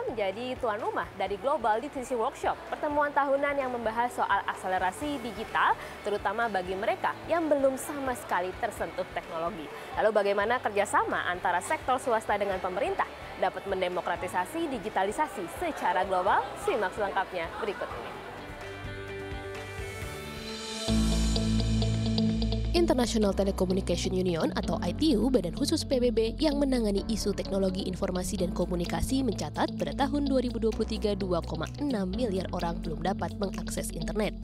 menjadi tuan rumah dari Global DTC Workshop, pertemuan tahunan yang membahas soal akselerasi digital, terutama bagi mereka yang belum sama sekali tersentuh teknologi. Lalu bagaimana kerjasama antara sektor swasta dengan pemerintah dapat mendemokratisasi digitalisasi secara global? Simak selengkapnya berikut ini. International Telecommunication Union atau ITU, badan khusus PBB yang menangani isu teknologi informasi dan komunikasi, mencatat pada tahun 2023 2,6 miliar orang belum dapat mengakses internet.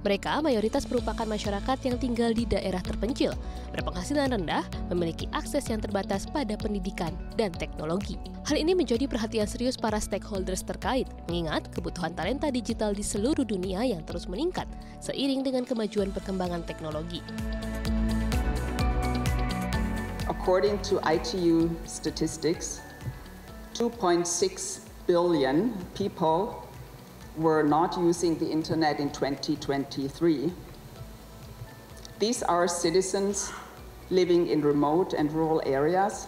Mereka mayoritas merupakan masyarakat yang tinggal di daerah terpencil, berpenghasilan rendah, memiliki akses yang terbatas pada pendidikan dan teknologi. Hal ini menjadi perhatian serius para stakeholders terkait, mengingat kebutuhan talenta digital di seluruh dunia yang terus meningkat seiring dengan kemajuan perkembangan teknologi. According to ITU statistics, 2.6 billion people were not using the internet in 2023. These are citizens living in remote and rural areas.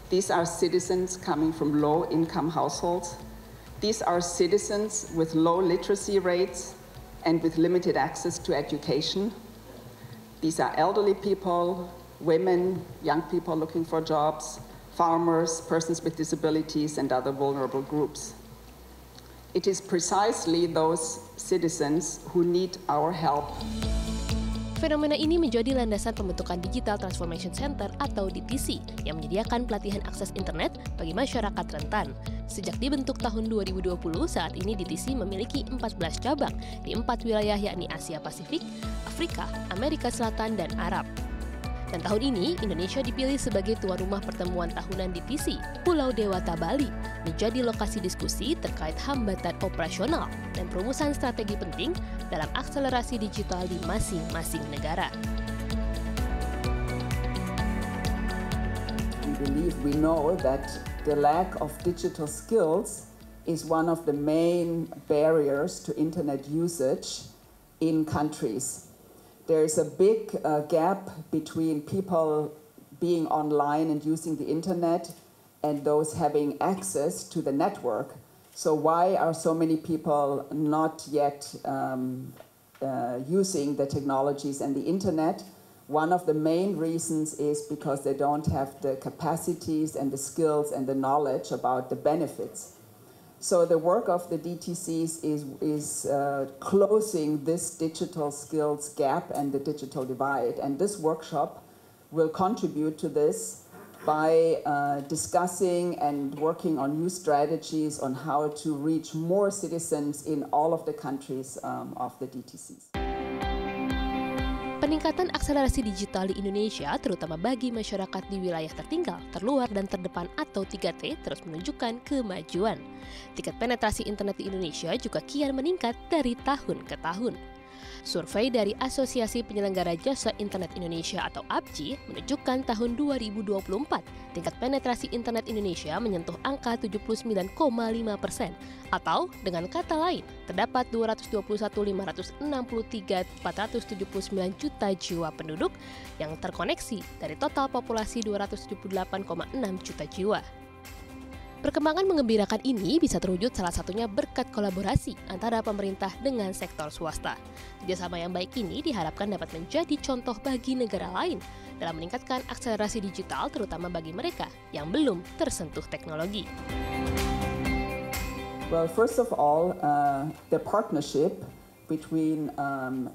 These are citizens coming from low-income households. These are citizens with low literacy rates and with limited access to education. These are elderly people, women, young people looking for jobs, farmers, persons with disabilities, and other vulnerable groups. It is precisely those citizens who need our help. Fenomena ini menjadi landasan pembentukan Digital Transformation Center atau DTC yang menyediakan pelatihan akses internet bagi masyarakat rentan. Sejak dibentuk tahun 2020, saat ini DTC memiliki 14 cabang di 4 wilayah yakni Asia Pasifik, Afrika, Amerika Selatan, dan Arab. Dan tahun ini, Indonesia dipilih sebagai tuan rumah pertemuan tahunan DTC. Pulau Dewata, Bali, menjadi lokasi diskusi terkait hambatan operasional dan perumusan strategi penting dalam akselerasi digital di masing-masing negara. We know that the lack of digital skills is one of the main barriers to internet usage in countries. There is a big gap between people being online and using the internet and those having access to the network. So why are so many people not yet using the technologies and the internet? One of the main reasons is because they don't have the capacities and the skills and the knowledge about the benefits. So the work of the DTCs is closing this digital skills gap and the digital divide. And this workshop will contribute to this by discussing and working on new strategies on how to reach more citizens in all of the countries of the DTCs. Peningkatan akselerasi digital di Indonesia, terutama bagi masyarakat di wilayah tertinggal, terluar, dan terdepan atau 3T, terus menunjukkan kemajuan. Tingkat penetrasi internet di Indonesia juga kian meningkat dari tahun ke tahun. Survei dari Asosiasi Penyelenggara Jasa Internet Indonesia atau APJI menunjukkan tahun 2024, tingkat penetrasi internet Indonesia menyentuh angka 79,5%, atau dengan kata lain, terdapat 221.563.479 juta jiwa penduduk yang terkoneksi dari total populasi 278,6 juta jiwa. Perkembangan mengembirakan ini bisa terwujud salah satunya berkat kolaborasi antara pemerintah dengan sektor swasta. Kerjasama yang baik ini diharapkan dapat menjadi contoh bagi negara lain dalam meningkatkan akselerasi digital, terutama bagi mereka yang belum tersentuh teknologi. Well, first of all, the partnership between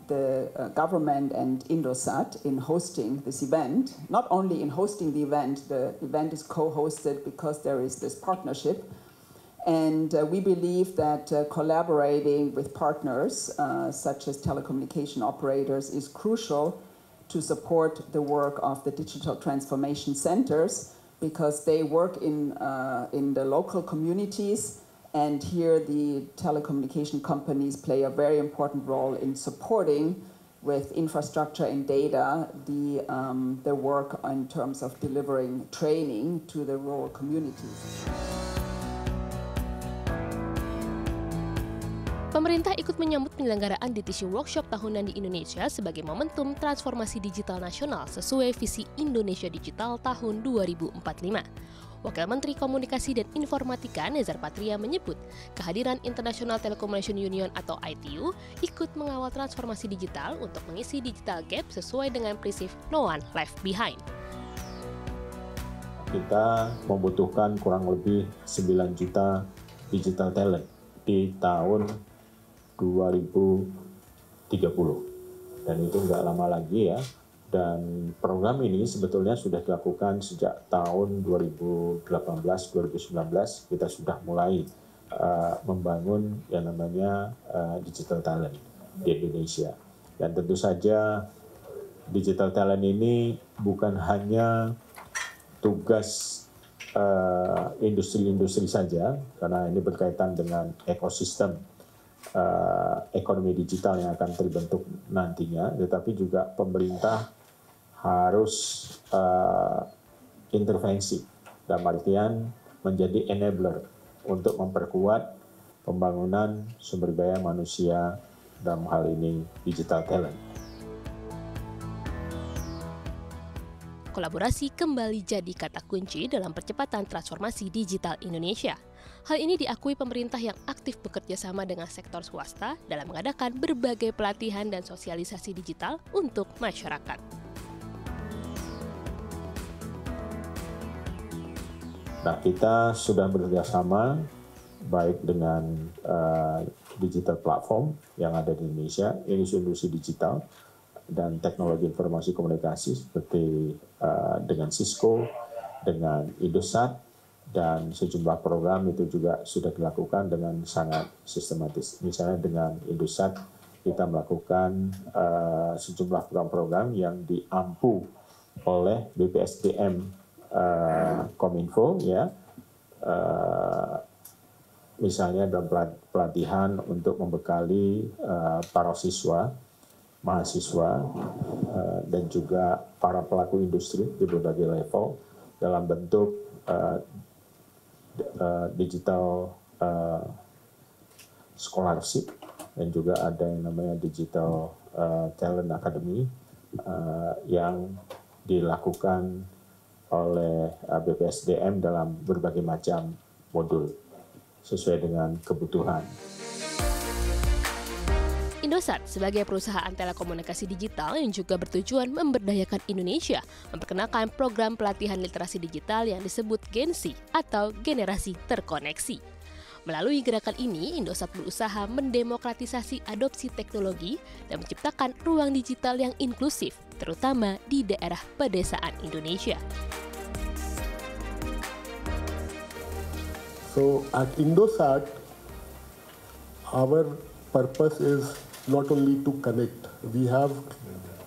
the government and Indosat in hosting this event. Not only in hosting the event is co-hosted because there is this partnership. And we believe that collaborating with partners, such as telecommunication operators, is crucial to support the work of the digital transformation centers because they work in the local communities. And here the telecommunication companies play a very important role in supporting with infrastructure and data the work in terms of delivering training to the rural communities. Pemerintah ikut menyambut penyelenggaraan DTC Workshop tahunan di Indonesia sebagai momentum transformasi digital nasional sesuai visi Indonesia Digital tahun 2045. Wakil Menteri Komunikasi dan Informatika Nezar Patria menyebut kehadiran International Telecommunication Union atau ITU ikut mengawal transformasi digital untuk mengisi digital gap sesuai dengan prinsip no one left behind. Kita membutuhkan kurang lebih 9 juta digital talent di tahun 2030. Dan itu nggak lama lagi ya. Dan program ini sebetulnya sudah dilakukan sejak tahun 2018-2019. Kita sudah mulai membangun yang namanya digital talent di Indonesia. Dan tentu saja digital talent ini bukan hanya tugas industri-industri saja, karena ini berkaitan dengan ekosistem ekonomi digital yang akan terbentuk nantinya, tetapi juga pemerintah harus intervensi dalam artian menjadi enabler untuk memperkuat pembangunan sumber daya manusia dalam hal ini digital talent. Kolaborasi kembali jadi kata kunci dalam percepatan transformasi digital Indonesia. Hal ini diakui pemerintah yang aktif bekerja sama dengan sektor swasta dalam mengadakan berbagai pelatihan dan sosialisasi digital untuk masyarakat. Nah, kita sudah bekerjasama baik dengan digital platform yang ada di Indonesia, industri digital, dan teknologi informasi komunikasi seperti dengan Cisco, dengan Indosat, dan sejumlah program itu juga sudah dilakukan dengan sangat sistematis. Misalnya dengan Indosat, kita melakukan sejumlah program-program yang diampu oleh BPSDM Kominfo, ya, misalnya dalam pelatihan untuk membekali para siswa, mahasiswa, dan juga para pelaku industri di berbagai level dalam bentuk digital scholarship, dan juga ada yang namanya digital talent academy yang dilakukan oleh BPSDM dalam berbagai macam modul sesuai dengan kebutuhan. Indosat sebagai perusahaan telekomunikasi digital yang juga bertujuan memberdayakan Indonesia memperkenalkan program pelatihan literasi digital yang disebut Gen-Z atau generasi terkoneksi. Melalui gerakan ini, Indosat berusaha mendemokratisasi adopsi teknologi dan menciptakan ruang digital yang inklusif, terutama di daerah pedesaan Indonesia. So at Indosat, our purpose is not only to connect. We have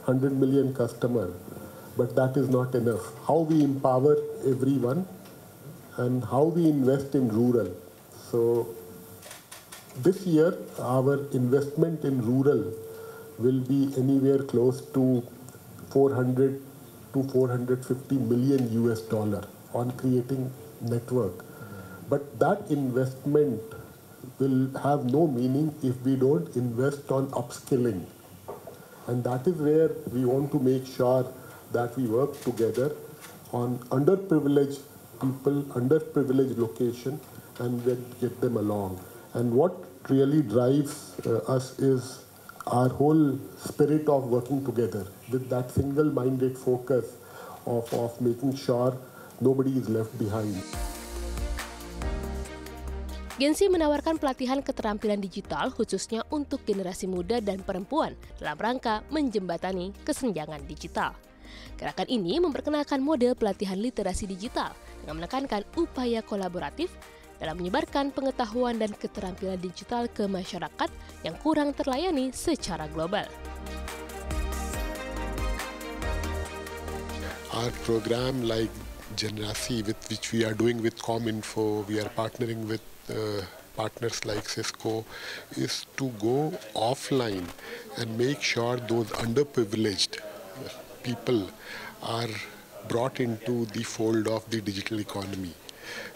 100 million customers, but that is not enough. How we empower everyone and how we invest in rural. So this year, our investment in rural will be anywhere close to 400 to 450 million US dollar on creating network. But that investment will have no meaning if we don't invest on upskilling. And that is where we want to make sure that we work together on underprivileged people, underprivileged location, and get them along. And what really drives us is our whole spirit of working together with that single-minded focus of making sure nobody is left behind. Gen-Z menawarkan pelatihan keterampilan digital khususnya untuk generasi muda dan perempuan dalam rangka menjembatani kesenjangan digital. Gerakan ini memperkenalkan model pelatihan literasi digital dengan menekankan upaya kolaboratif dalam menyebarkan pengetahuan dan keterampilan digital ke masyarakat yang kurang terlayani secara global. Our program like Generasi, with which we are doing with Cominfo, we are partnering with partners like Cisco, is to go offline and make sure those underprivileged people are brought into the fold of the digital economy.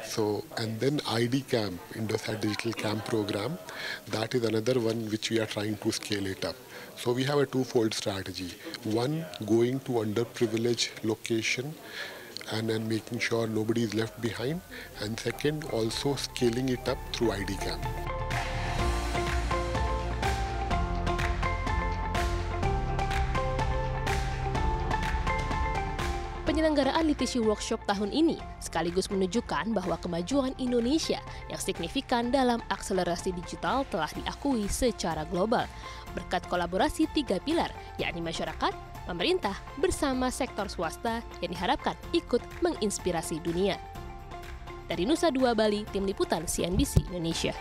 So, and then ID Camp, Indosat Digital Camp program, that is another one which we are trying to scale it up. So we have a twofold strategy. One, going to underprivileged location and then making sure nobody is left behind. And second, also scaling it up through IDCAM. Penyelenggaraan Litisi Workshop tahun ini sekaligus menunjukkan bahwa kemajuan Indonesia yang signifikan dalam akselerasi digital telah diakui secara global berkat kolaborasi 3 pilar, yakni masyarakat, pemerintah, bersama sektor swasta yang diharapkan ikut menginspirasi dunia. Dari Nusa Dua Bali, Tim Liputan CNBC Indonesia.